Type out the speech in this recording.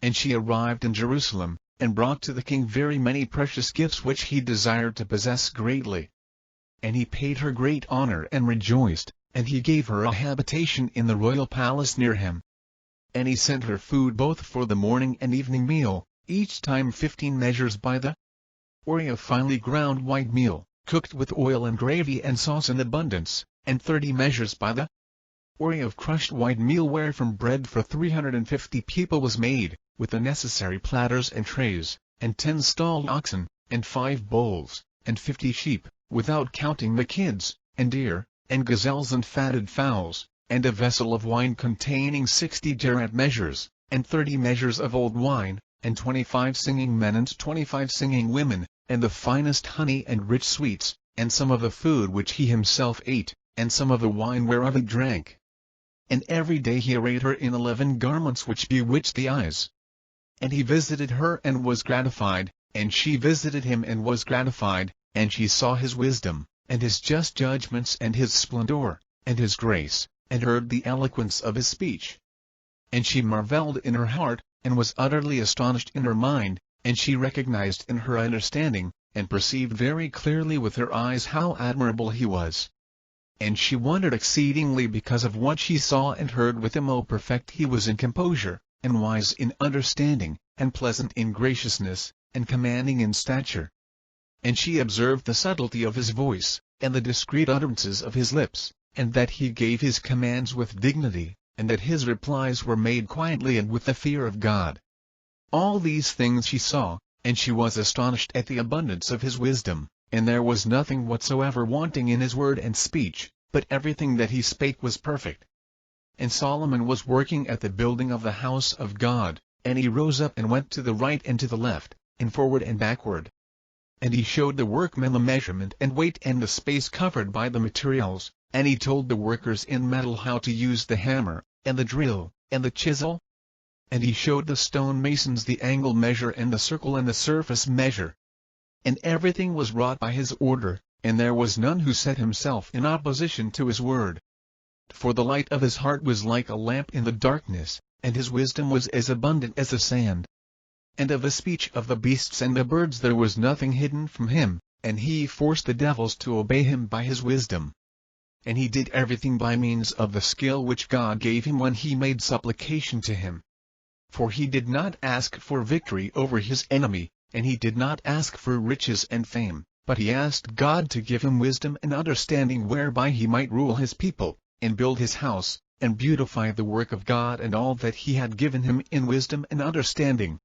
And she arrived in Jerusalem, and brought to the king very many precious gifts which he desired to possess greatly. And he paid her great honor and rejoiced, and he gave her a habitation in the royal palace near him. And he sent her food both for the morning and evening meal, each time 15 measures by the of finely ground white meal, cooked with oil and gravy and sauce in abundance, and 30 measures by the of crushed white meal wherefrom bread for 350 people was made, with the necessary platters and trays, and 10 stalled oxen, and 5 bulls, and 50 sheep, without counting the kids, and deer, and gazelles and fatted fowls, and a vessel of wine containing 60 gerät measures, and 30 measures of old wine, and 25 singing men and 25 singing women, and the finest honey and rich sweets, and some of the food which he himself ate, and some of the wine whereof he drank. And every day he arrayed her in 11 garments which bewitched the eyes. And he visited her and was gratified, and she visited him and was gratified, and she saw his wisdom, and his just judgments and his splendor, and his grace, and heard the eloquence of his speech. And she marveled in her heart, and was utterly astonished in her mind, and she recognized in her understanding, and perceived very clearly with her eyes how admirable he was. And she wondered exceedingly because of what she saw and heard with him. O perfect he was in composure, and wise in understanding, and pleasant in graciousness, and commanding in stature. And she observed the subtlety of his voice, and the discreet utterances of his lips, and that he gave his commands with dignity, and that his replies were made quietly and with the fear of God. All these things she saw, and she was astonished at the abundance of his wisdom, and there was nothing whatsoever wanting in his word and speech, but everything that he spake was perfect. And Solomon was working at the building of the house of God, and he rose up and went to the right and to the left, and forward and backward. And he showed the workmen the measurement and weight and the space covered by the materials, and he told the workers in metal how to use the hammer, and the drill, and the chisel. And he showed the stone masons the angle measure and the circle and the surface measure. And everything was wrought by his order, and there was none who set himself in opposition to his word. For the light of his heart was like a lamp in the darkness, and his wisdom was as abundant as the sand. And of the speech of the beasts and the birds there was nothing hidden from him, and he forced the devils to obey him by his wisdom. And he did everything by means of the skill which God gave him when he made supplication to him. For he did not ask for victory over his enemy, and he did not ask for riches and fame, but he asked God to give him wisdom and understanding whereby he might rule his people, and build his house, and beautify the work of God, and all that he had given him in wisdom and understanding.